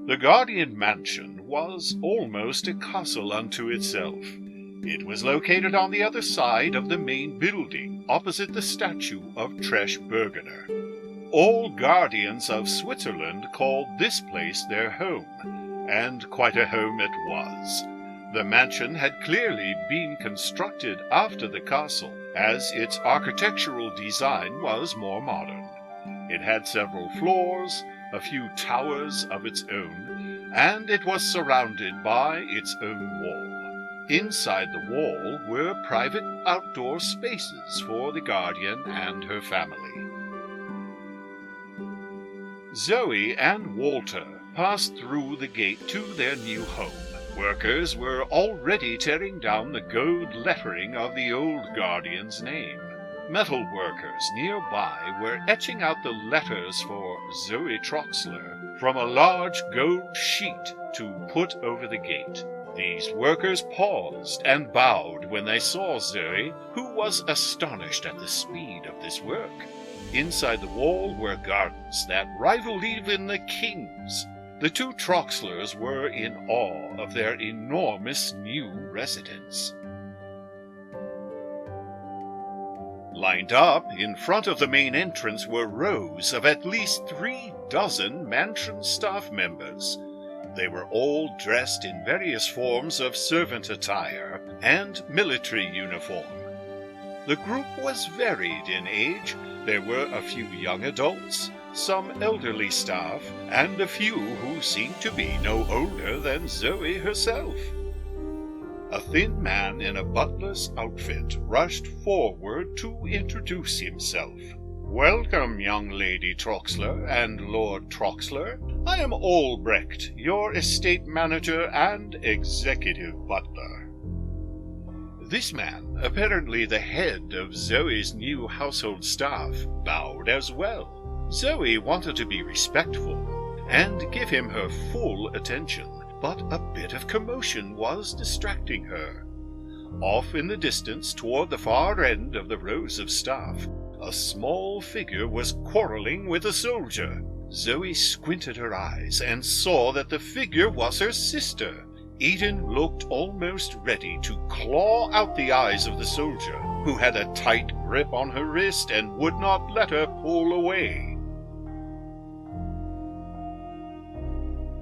The Guardian Mansion was almost a castle unto itself. It was located on the other side of the main building, opposite the statue of Tresh Bergener. All Guardians of Switzerland called this place their home, and quite a home it was. The mansion had clearly been constructed after the castle, as its architectural design was more modern. It had several floors, a few towers of its own, and it was surrounded by its own wall. Inside the wall were private outdoor spaces for the Guardian and her family. Zoe and Walter passed through the gate to their new home. Workers were already tearing down the gold lettering of the old Guardian's name. Metal workers nearby were etching out the letters for Zoe Troxler from a large gold sheet to put over the gate. These workers paused and bowed when they saw Zoe, who was astonished at the speed of this work. Inside the wall were gardens that rivaled even the king's. The two Troxlers were in awe of their enormous new residence. Lined up in front of the main entrance were rows of at least 36 mansion staff members. They were all dressed in various forms of servant attire and military uniform. The group was varied in age. There were a few young adults, some elderly staff, and a few who seemed to be no older than Zoe herself. A thin man in a butler's outfit rushed forward to introduce himself. "Welcome, young Lady Troxler and Lord Troxler. I am Albrecht, your estate manager and executive butler." This man, apparently the head of Zoe's new household staff, bowed as well. Zoe wanted to be respectful and give him her full attention, but a bit of commotion was distracting her. Off in the distance, toward the far end of the rows of staff, a small figure was quarreling with a soldier. Zoe squinted her eyes and saw that the figure was her sister. Eden looked almost ready to claw out the eyes of the soldier, who had a tight grip on her wrist and would not let her pull away.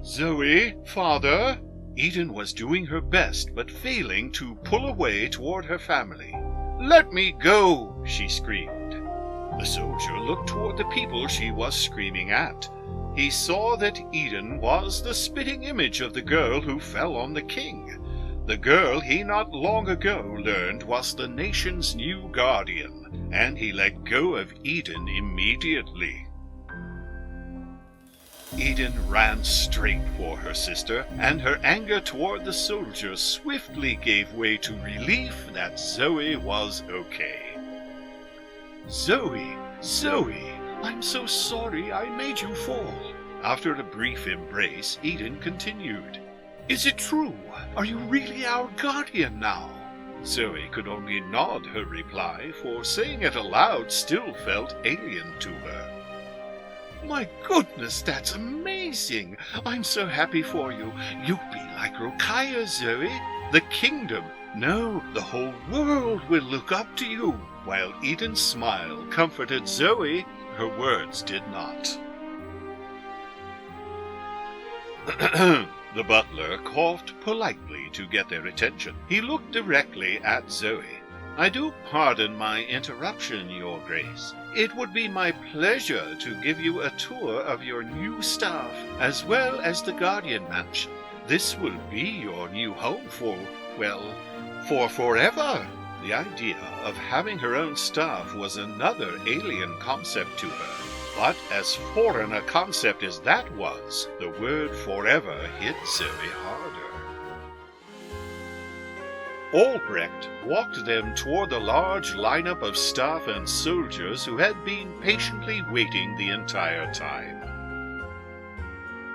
"Zoe, father!" Eden was doing her best, but failing to pull away toward her family. "Let me go!" she screamed. The soldier looked toward the people she was screaming at. He saw that Eden was the spitting image of the girl who fell on the king. The girl he not long ago learned was the nation's new guardian, and he let go of Eden immediately. Eden ran straight for her sister, and her anger toward the soldier swiftly gave way to relief that Zoe was okay. "Zoe, Zoe, I'm so sorry I made you fall." After a brief embrace, Eden continued, "Is it true? Are you really our guardian now?" Zoe could only nod her reply, for saying it aloud still felt alien to her. "My goodness, that's amazing! I'm so happy for you. You'll be like Rokaya, Zoe. The kingdom, no, the whole world will look up to you." While Eden's smile comforted Zoe, her words did not. The butler coughed politely to get their attention. He looked directly at Zoe. "I do pardon my interruption, Your Grace. It would be my pleasure to give you a tour of your new staff, as well as the Guardian Mansion. This will be your new home for forever." The idea of having her own staff was another alien concept to her. But as foreign a concept as that was, the word forever hit Zoe harder. Albrecht walked them toward the large lineup of staff and soldiers who had been patiently waiting the entire time.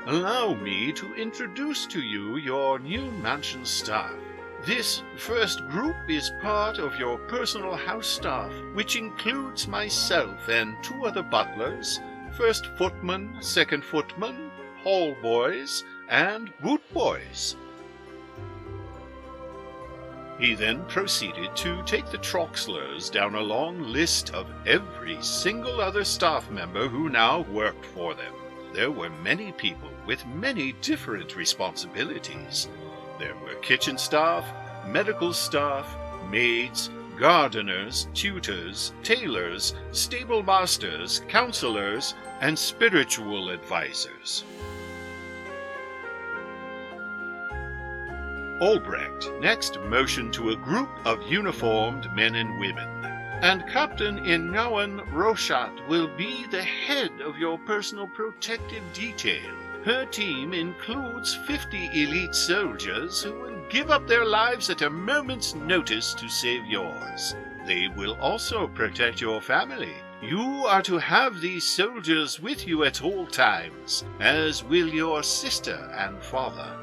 "Allow me to introduce to you your new mansion staff. This first group is part of your personal house staff, which includes myself and 2 other butlers, first footman, second footman, hall boys and boot boys. He then proceeded to take the Troxlers down a long list of every single other staff member who now worked for them. There were many people with many different responsibilities. There were kitchen staff, medical staff, maids, gardeners, tutors, tailors, stable masters, counselors, and spiritual advisors. Albrecht next motioned to a group of uniformed men and women, and Captain Ingawan Roshat will be the head of your personal protective detail. Her team includes 50 elite soldiers who will give up their lives at a moment's notice to save yours. They will also protect your family. You are to have these soldiers with you at all times, as will your sister and father.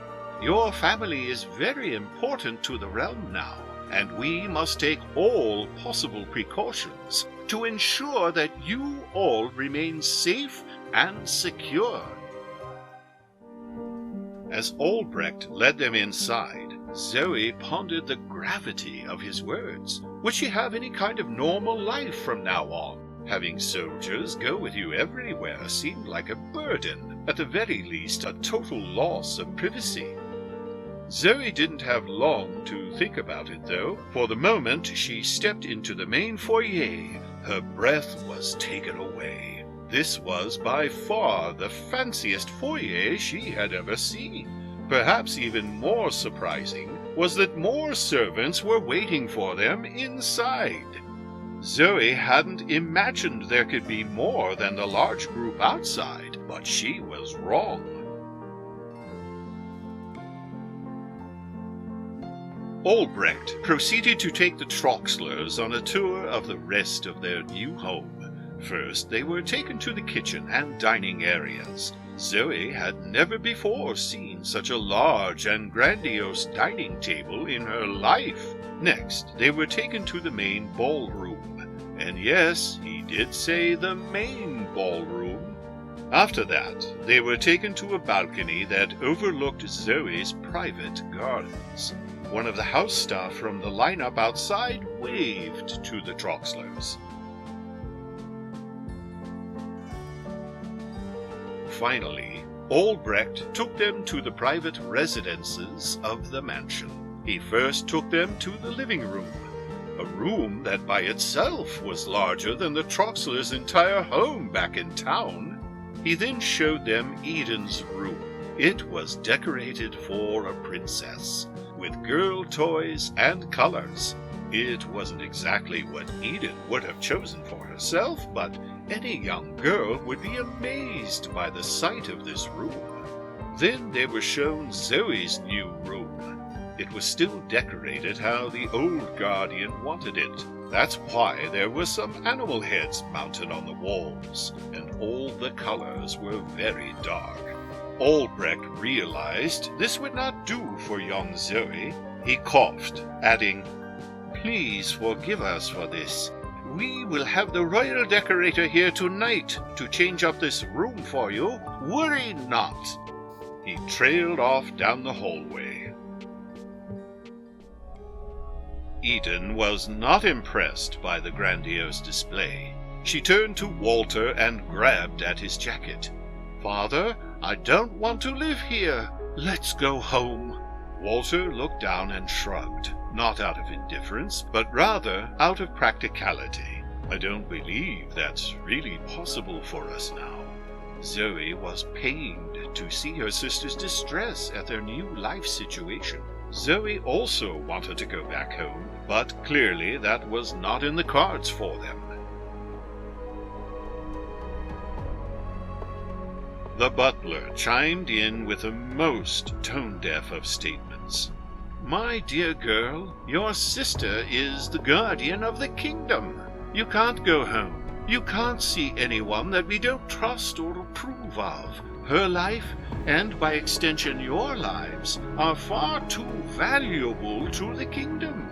Your family is very important to the realm now, and we must take all possible precautions to ensure that you all remain safe and secure. As Albrecht led them inside, Zoe pondered the gravity of his words. Would she have any kind of normal life from now on? Having soldiers go with you everywhere seemed like a burden, at the very least a total loss of privacy. Zoe didn't have long to think about it, though. For the moment she stepped into the main foyer, her breath was taken away. This was by far the fanciest foyer she had ever seen. Perhaps even more surprising was that more servants were waiting for them inside. Zoe hadn't imagined there could be more than the large group outside, but she was wrong. Albrecht proceeded to take the Troxlers on a tour of the rest of their new home. First, they were taken to the kitchen and dining areas. Zoe had never before seen such a large and grandiose dining table in her life. Next, they were taken to the main ballroom. And yes, he did say the main ballroom. After that, they were taken to a balcony that overlooked Zoe's private gardens. One of the house staff from the lineup outside waved to the Troxlers. Finally, Albrecht took them to the private residences of the mansion. He first took them to the living room, a room that by itself was larger than the Troxlers' entire home back in town. He then showed them Eden's room. It was decorated for a princess, with girl toys and colors. It wasn't exactly what Eden would have chosen for herself, but any young girl would be amazed by the sight of this room. Then they were shown Zoe's new room. It was still decorated how the old guardian wanted it. That's why there were some animal heads mounted on the walls, and all the colors were very dark. Albrecht realized this would not do for young Zoe. He coughed, adding, "Please forgive us for this. We will have the royal decorator here tonight to change up this room for you. Worry not." He trailed off down the hallway. Eden was not impressed by the grandiose display. She turned to Walter and grabbed at his jacket. "Father, I don't want to live here. Let's go home." Walter looked down and shrugged, not out of indifference, but rather out of practicality. "I don't believe that's really possible for us now." Zoe was pained to see her sister's distress at their new life situation. Zoe also wanted to go back home, but clearly that was not in the cards for them. The butler chimed in with a most tone-deaf of statements. "My dear girl, your sister is the guardian of the kingdom. You can't go home. You can't see anyone that we don't trust or approve of. Her life, and by extension your lives, are far too valuable to the kingdom."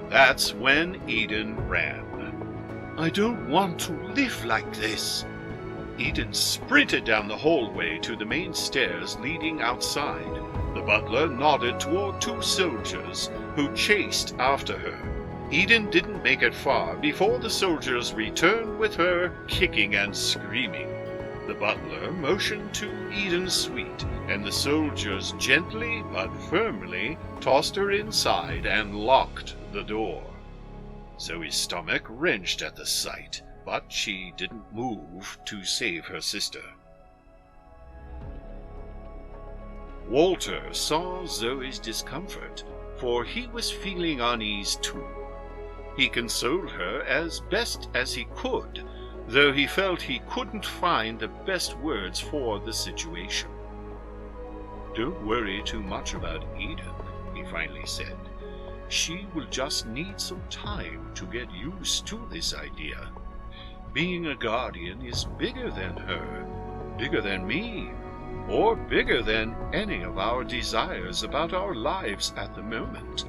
That's when Eden ran. "I don't want to live like this." Eden sprinted down the hallway to the main stairs leading outside. The butler nodded toward two soldiers who chased after her. Eden didn't make it far before the soldiers returned with her, kicking and screaming. The butler motioned to Eden's suite, and the soldiers gently but firmly tossed her inside and locked the door. Zoe's stomach wrenched at the sight, but she didn't move to save her sister. Walter saw Zoe's discomfort, for he was feeling uneasy too. He consoled her as best as he could, though he felt he couldn't find the best words for the situation. "Don't worry too much about Eden," he finally said. "She will just need some time to get used to this idea. Being a guardian is bigger than her, bigger than me, or bigger than any of our desires about our lives at the moment.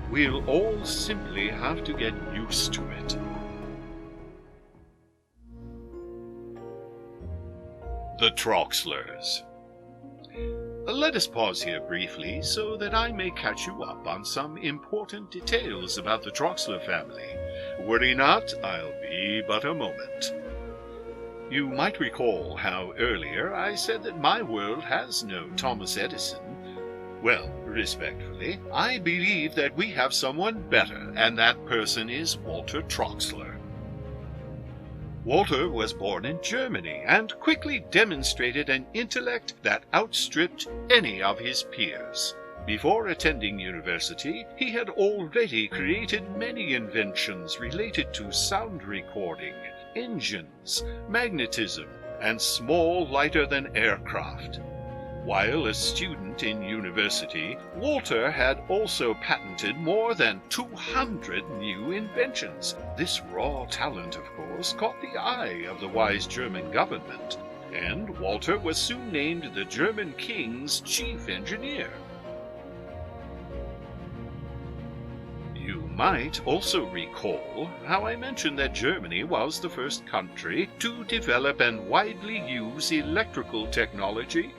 We'll all simply have to get used to it." The Troxlers. Let us pause here briefly so that I may catch you up on some important details about the Troxler family. Worry not, I'll be but a moment. You might recall how earlier I said that my world has no Thomas Edison. Well, respectfully, I believe that we have someone better, and that person is Walter Troxler. Walter was born in Germany and quickly demonstrated an intellect that outstripped any of his peers. Before attending university, he had already created many inventions related to sound recording, engines, magnetism, and small lighter-than-air craft. While a student in university, Walter had also patented more than 200 new inventions. This raw talent, of course, caught the eye of the wise German government, and Walter was soon named the German king's chief engineer. You might also recall how I mentioned that Germany was the first country to develop and widely use electrical technology.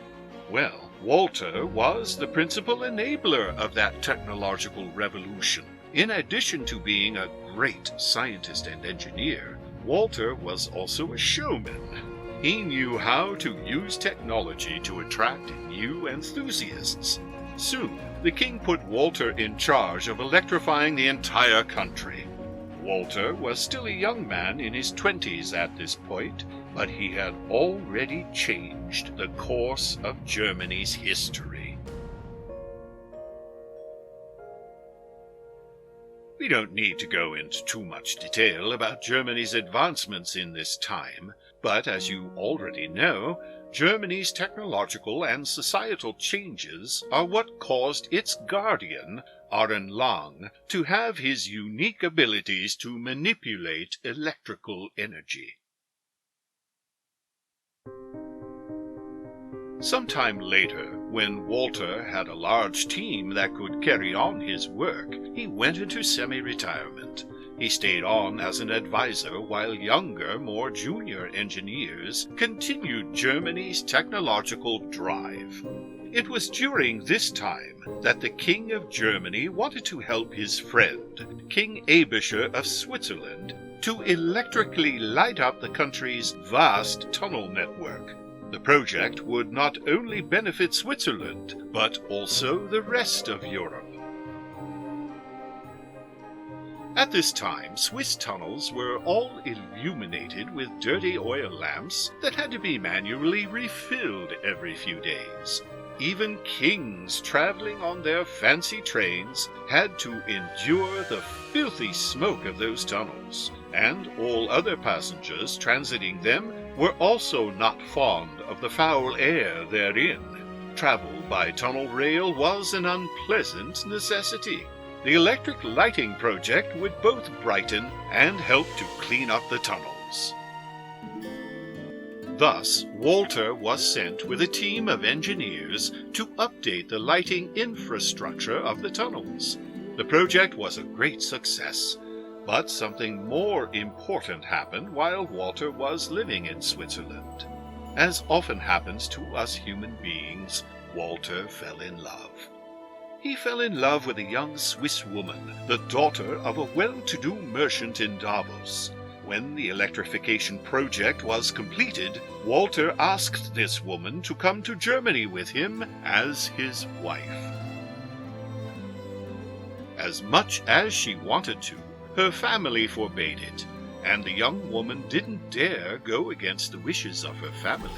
Well, Walter was the principal enabler of that technological revolution. In addition to being a great scientist and engineer, Walter was also a showman. He knew how to use technology to attract new enthusiasts. Soon, the king put Walter in charge of electrifying the entire country. Walter was still a young man in his 20s at this point, but he had already changed the course of Germany's history. We don't need to go into too much detail about Germany's advancements in this time, but as you already know, Germany's technological and societal changes are what caused its guardian, Aaron Lang, to have his unique abilities to manipulate electrical energy. Sometime later, when Walter had a large team that could carry on his work, he went into semi-retirement. He stayed on as an advisor while younger, more junior engineers continued Germany's technological drive. It was during this time that the King of Germany wanted to help his friend, King Abisher of Switzerland, to electrically light up the country's vast tunnel network. The project would not only benefit Switzerland, but also the rest of Europe. At this time, Swiss tunnels were all illuminated with dirty oil lamps that had to be manually refilled every few days. Even kings traveling on their fancy trains had to endure the filthy smoke of those tunnels, and all other passengers transiting them were also not fond of the foul air therein. Travel by tunnel rail was an unpleasant necessity. The electric lighting project would both brighten and help to clean up the tunnels. Thus, Walter was sent with a team of engineers to update the lighting infrastructure of the tunnels. The project was a great success. But something more important happened while Walter was living in Switzerland. As often happens to us human beings, Walter fell in love. He fell in love with a young Swiss woman, the daughter of a well-to-do merchant in Davos. When the electrification project was completed, Walter asked this woman to come to Germany with him as his wife. As much as she wanted to, her family forbade it, and the young woman didn't dare go against the wishes of her family.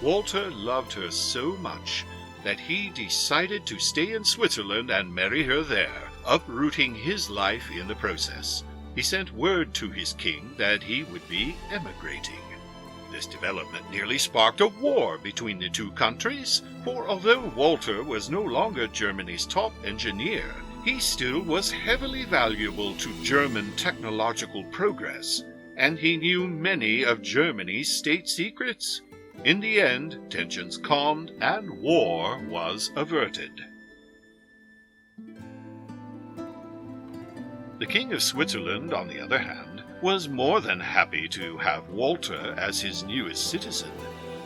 Walter loved her so much that he decided to stay in Switzerland and marry her there, uprooting his life in the process. He sent word to his king that he would be emigrating. This development nearly sparked a war between the two countries, for although Walter was no longer Germany's top engineer, he still was heavily valuable to German technological progress, and he knew many of Germany's state secrets. In the end, tensions calmed and war was averted. The King of Switzerland, on the other hand, was more than happy to have Walter as his newest citizen.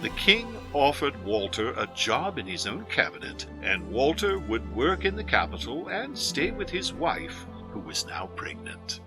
The king offered Walter a job in his own cabinet, and Walter would work in the capital and stay with his wife, who was now pregnant.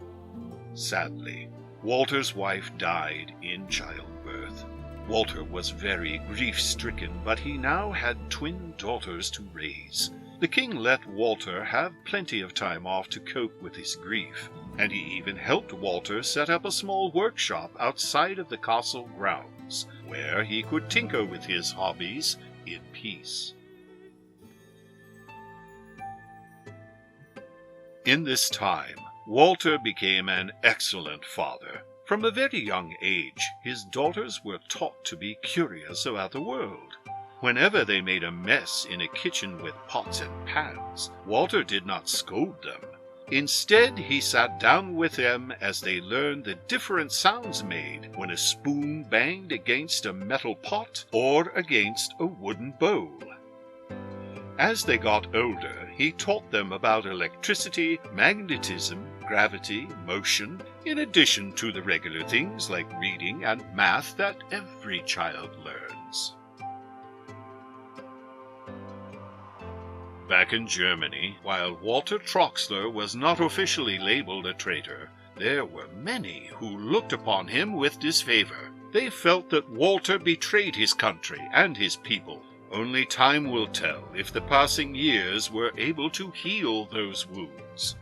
Sadly, Walter's wife died in childbirth. Walter was very grief-stricken, but he now had twin daughters to raise. The king let Walter have plenty of time off to cope with his grief, and he even helped Walter set up a small workshop outside of the castle grounds, where he could tinker with his hobbies in peace. In this time, Walter became an excellent father. From a very young age, his daughters were taught to be curious about the world. Whenever they made a mess in a kitchen with pots and pans, Walter did not scold them. Instead, he sat down with them as they learned the different sounds made when a spoon banged against a metal pot or against a wooden bowl. As they got older, he taught them about electricity, magnetism, gravity, motion, in addition to the regular things like reading and math that every child learns. Back in Germany, while Walter Troxler was not officially labeled a traitor, there were many who looked upon him with disfavor. They felt that Walter betrayed his country and his people. Only time will tell if the passing years were able to heal those wounds.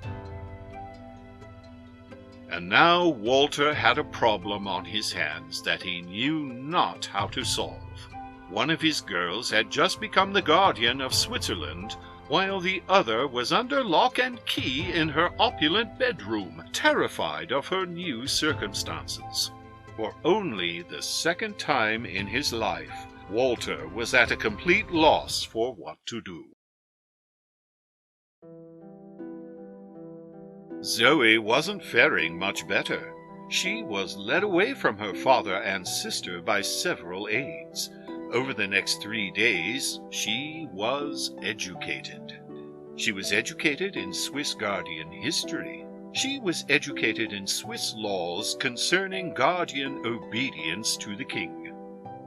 And now Walter had a problem on his hands that he knew not how to solve. One of his girls had just become the guardian of Switzerland, while the other was under lock and key in her opulent bedroom, terrified of her new circumstances. For only the second time in his life, Walter was at a complete loss for what to do. Zoe wasn't faring much better. She was led away from her father and sister by several aides. Over the next 3 days, she was educated. She was educated in Swiss guardian history. She was educated in Swiss laws concerning guardian obedience to the king.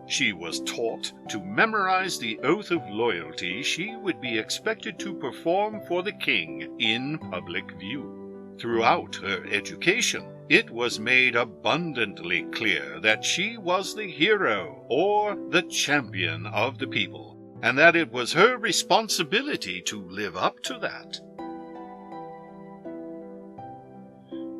She was taught to memorize the oath of loyalty she would be expected to perform for the king in public view. Throughout her education, it was made abundantly clear that she was the hero or the champion of the people, and that it was her responsibility to live up to that.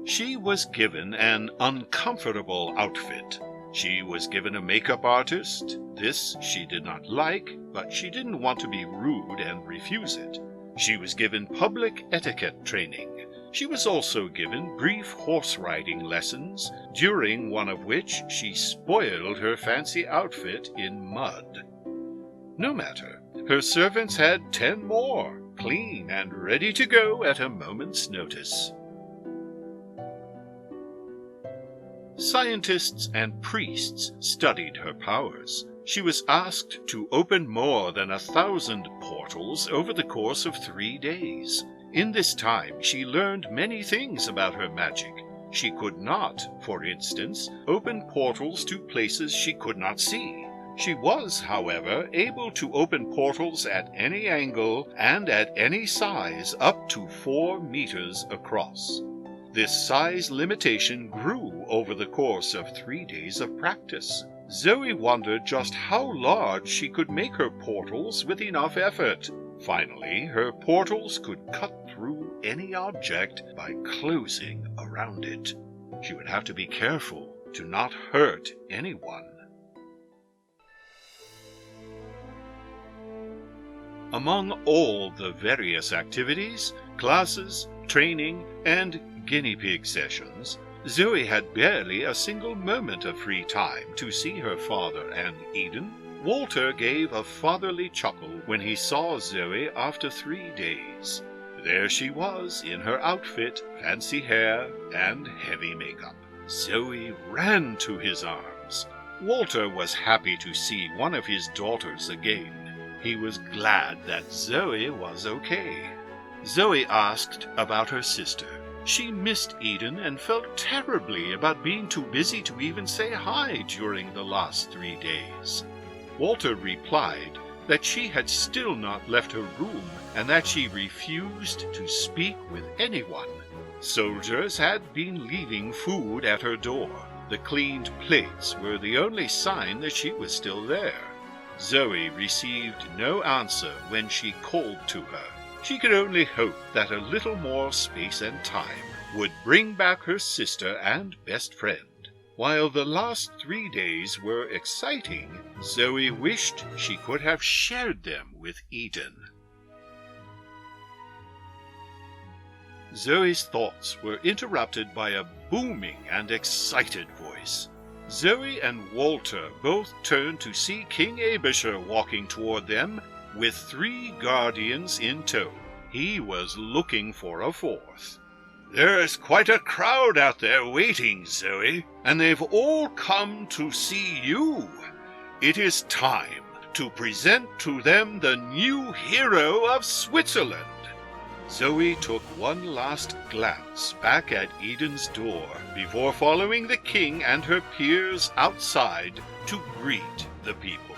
She was given an uncomfortable outfit. She was given a makeup artist. This she did not like, but she didn't want to be rude and refuse it. She was given public etiquette training. She was also given brief horse riding lessons, during one of which she spoiled her fancy outfit in mud. No matter, her servants had 10 more, clean and ready to go at a moment's notice. Scientists and priests studied her powers. She was asked to open more than 1,000 portals over the course of 3 days. In this time, she learned many things about her magic. She could not, for instance, open portals to places she could not see. She was, however, able to open portals at any angle and at any size up to 4 meters across. This size limitation grew over the course of 3 days of practice. Zoe wondered just how large she could make her portals with enough effort. Finally, her portals could cut through any object by closing around it. She would have to be careful to not hurt anyone. Among all the various activities, classes, training, and guinea pig sessions, Zoe had barely a single moment of free time to see her father and Eden. Walter gave a fatherly chuckle when he saw Zoe after 3 days. There she was in her outfit, fancy hair, and heavy makeup. Zoe ran to his arms. Walter was happy to see one of his daughters again. He was glad that Zoe was okay. Zoe asked about her sister. She missed Eden and felt terribly about being too busy to even say hi during the last 3 days. Walter replied that she had still not left her room and that she refused to speak with anyone. Soldiers had been leaving food at her door. The cleaned plates were the only sign that she was still there. Zoe received no answer when she called to her. She could only hope that a little more space and time would bring back her sister and best friend. While the last 3 days were exciting, Zoe wished she could have shared them with Eden. Zoe's thoughts were interrupted by a booming and excited voice. Zoe and Walter both turned to see King Abishur walking toward them with 3 guardians in tow. He was looking for a 4th. "There's quite a crowd out there waiting, Zoe, and they've all come to see you. It is time to present to them the new hero of Switzerland." Zoe took one last glance back at Eden's door before following the king and her peers outside to greet the people.